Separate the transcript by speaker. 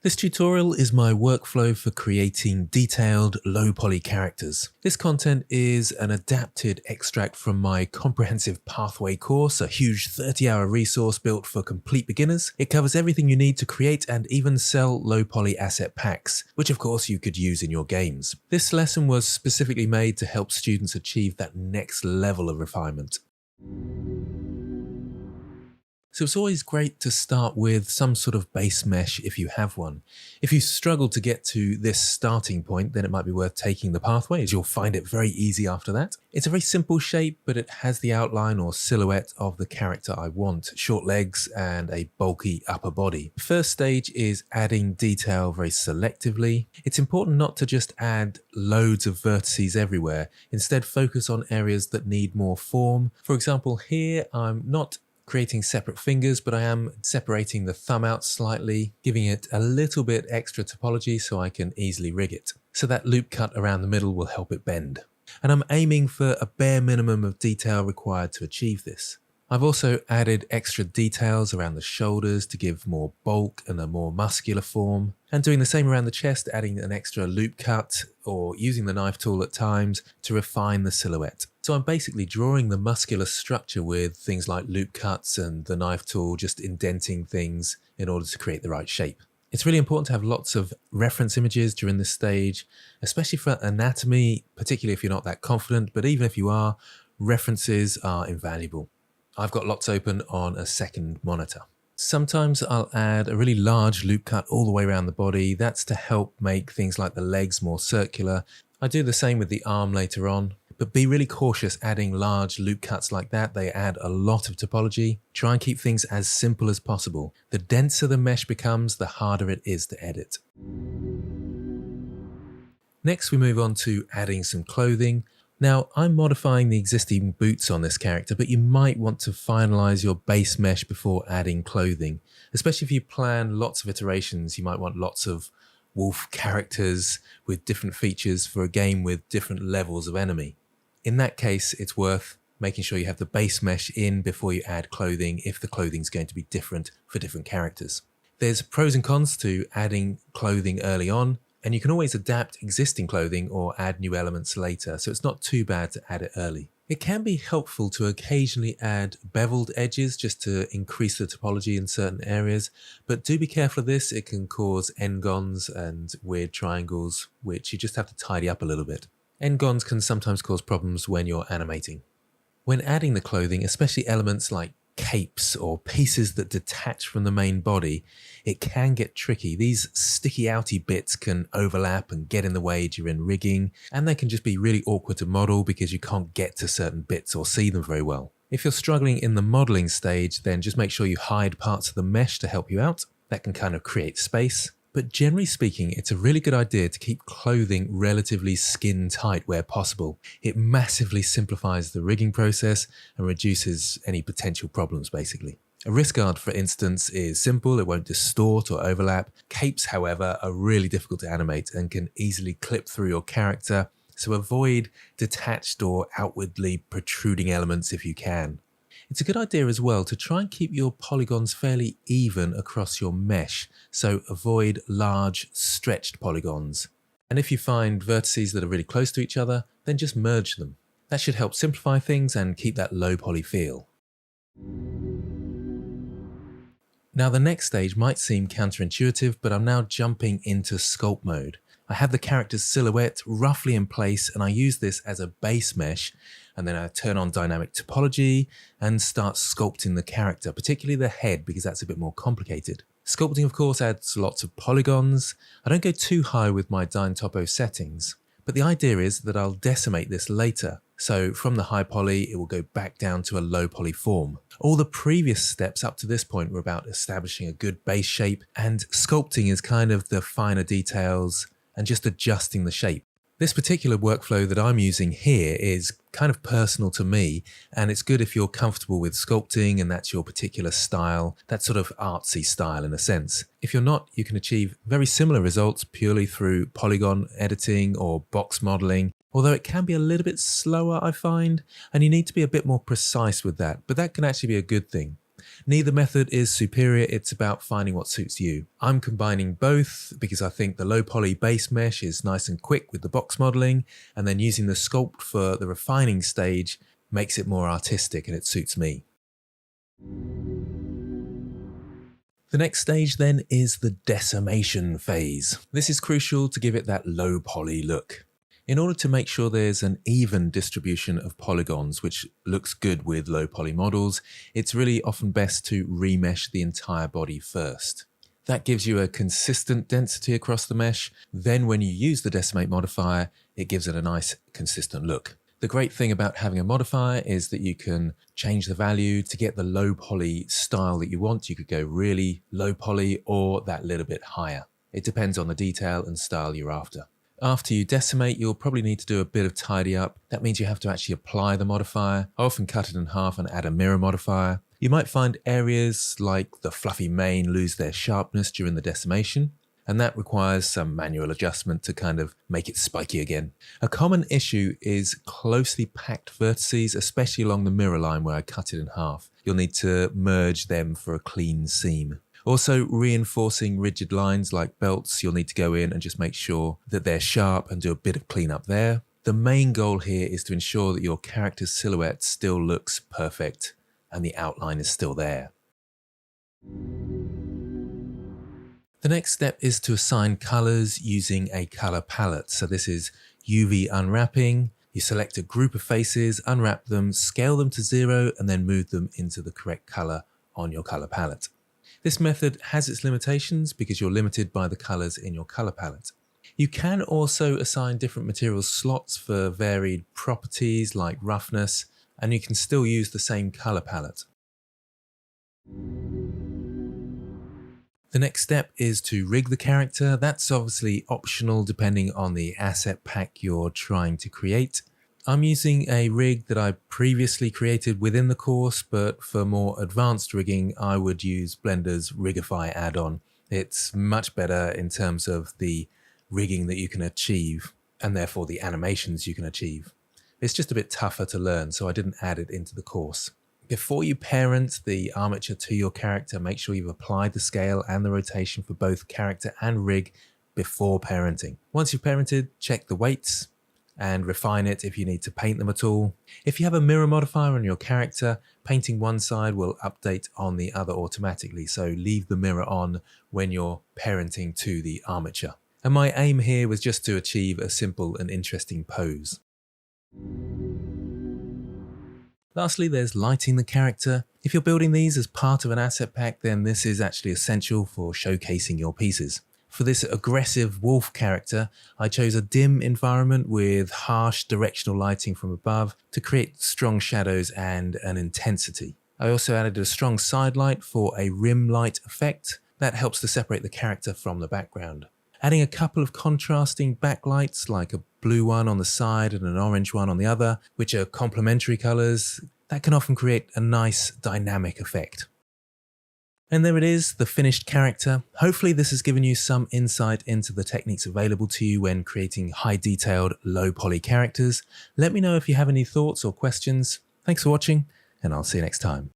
Speaker 1: This tutorial is my workflow for creating detailed, low-poly characters. This content is an adapted extract from my comprehensive pathway course, a huge 30-hour resource built for complete beginners. It covers everything you need to create and even sell low-poly asset packs, which of course you could use in your games. This lesson was specifically made to help students achieve that next level of refinement. So it's always great to start with some sort of base mesh if you have one. If you struggle to get to this starting point, then it might be worth taking the pathway, as you'll find it very easy after that. It's a very simple shape, but it has the outline or silhouette of the character I want: short legs and a bulky upper body. The first stage is adding detail very selectively. It's important not to just add loads of vertices everywhere. Instead, focus on areas that need more form. For example, here I'm not creating separate fingers, but I am separating the thumb out slightly, giving it a little bit extra topology so I can easily rig it. So that loop cut around the middle will help it bend. And I'm aiming for a bare minimum of detail required to achieve this. I've also added extra details around the shoulders to give more bulk and a more muscular form, and doing the same around the chest, adding an extra loop cut or using the knife tool at times to refine the silhouette. So I'm basically drawing the muscular structure with things like loop cuts and the knife tool, just indenting things in order to create the right shape. It's really important to have lots of reference images during this stage, especially for anatomy, particularly if you're not that confident, but even if you are, references are invaluable. I've got lots open on a second monitor. Sometimes I'll add a really large loop cut all the way around the body. That's to help make things like the legs more circular. I do the same with the arm later on, but be really cautious adding large loop cuts like that. They add a lot of topology. Try and keep things as simple as possible. The denser the mesh becomes, the harder it is to edit. Next, we move on to adding some clothing. Now, I'm modifying the existing boots on this character, but you might want to finalize your base mesh before adding clothing. Especially if you plan lots of iterations, you might want lots of wolf characters with different features for a game with different levels of enemy. In that case, it's worth making sure you have the base mesh in before you add clothing if the clothing's going to be different for different characters. There's pros and cons to adding clothing early on, and you can always adapt existing clothing or add new elements later, so it's not too bad to add it early. It can be helpful to occasionally add beveled edges just to increase the topology in certain areas, but do be careful of this. It can cause n-gons and weird triangles, which you just have to tidy up a little bit. N-gons can sometimes cause problems when you're animating. When adding the clothing, especially elements like capes or pieces that detach from the main body, it can get tricky. These sticky outy bits can overlap and get in the way during rigging, and they can just be really awkward to model because you can't get to certain bits or see them very well. If you're struggling in the modeling stage, then just make sure you hide parts of the mesh to help you out. That can kind of create space. But generally speaking, it's a really good idea to keep clothing relatively skin tight where possible. It massively simplifies the rigging process and reduces any potential problems, basically. A wrist guard, for instance, is simple. It won't distort or overlap. Capes, however, are really difficult to animate and can easily clip through your character, so avoid detached or outwardly protruding elements if you can. It's a good idea as well to try and keep your polygons fairly even across your mesh, so avoid large stretched polygons. And if you find vertices that are really close to each other, then just merge them. That should help simplify things and keep that low poly feel. Now the next stage might seem counterintuitive, but I'm now jumping into sculpt mode. I have the character's silhouette roughly in place, and I use this as a base mesh, and then I turn on dynamic topology and start sculpting the character, particularly the head, because that's a bit more complicated. Sculpting, of course, adds lots of polygons. I don't go too high with my Dyntopo settings, but the idea is that I'll decimate this later. So from the high poly, it will go back down to a low poly form. All the previous steps up to this point were about establishing a good base shape, and sculpting is kind of the finer details and just adjusting the shape. This particular workflow that I'm using here is kind of personal to me, and it's good if you're comfortable with sculpting and that's your particular style, that sort of artsy style in a sense. If you're not, you can achieve very similar results purely through polygon editing or box modeling, although it can be a little bit slower, I find, and you need to be a bit more precise with that, but that can actually be a good thing. Neither method is superior, it's about finding what suits you. I'm combining both because I think the low poly base mesh is nice and quick with the box modeling, and then using the sculpt for the refining stage makes it more artistic and it suits me. The next stage then is the decimation phase. This is crucial to give it that low poly look. In order to make sure there's an even distribution of polygons, which looks good with low poly models, it's really often best to remesh the entire body first. That gives you a consistent density across the mesh. Then when you use the decimate modifier, it gives it a nice consistent look. The great thing about having a modifier is that you can change the value to get the low poly style that you want. You could go really low poly or that little bit higher. It depends on the detail and style you're after. After you decimate, you'll probably need to do a bit of tidy up. That means you have to actually apply the modifier. I often cut it in half and add a mirror modifier. You might find areas like the fluffy mane lose their sharpness during the decimation, and that requires some manual adjustment to kind of make it spiky again. A common issue is closely packed vertices, especially along the mirror line where I cut it in half. You'll need to merge them for a clean seam. Also, reinforcing rigid lines like belts, you'll need to go in and just make sure that they're sharp and do a bit of cleanup there. The main goal here is to ensure that your character's silhouette still looks perfect and the outline is still there. The next step is to assign colors using a color palette. So this is UV unwrapping. You select a group of faces, unwrap them, scale them to 0, and then move them into the correct color on your color palette. This method has its limitations because you're limited by the colors in your color palette. You can also assign different material slots for varied properties like roughness, and you can still use the same color palette. The next step is to rig the character. That's obviously optional depending on the asset pack you're trying to create. I'm using a rig that I previously created within the course, but for more advanced rigging, I would use Blender's Rigify add-on. It's much better in terms of the rigging that you can achieve, and therefore the animations you can achieve. It's just a bit tougher to learn, so I didn't add it into the course. Before you parent the armature to your character, make sure you've applied the scale and the rotation for both character and rig before parenting. Once you've parented, check the weights and refine it if you need to paint them at all. If you have a mirror modifier on your character, painting one side will update on the other automatically, so leave the mirror on when you're parenting to the armature. And my aim here was just to achieve a simple and interesting pose. Lastly, there's lighting the character. If you're building these as part of an asset pack, then this is actually essential for showcasing your pieces. For this aggressive wolf character, I chose a dim environment with harsh directional lighting from above to create strong shadows and an intensity. I also added a strong side light for a rim light effect that helps to separate the character from the background. Adding a couple of contrasting backlights like a blue one on the side and an orange one on the other, which are complementary colors, that can often create a nice dynamic effect. And there it is, the finished character. Hopefully this has given you some insight into the techniques available to you when creating high detailed, low poly characters. Let me know if you have any thoughts or questions. Thanks for watching, and I'll see you next time.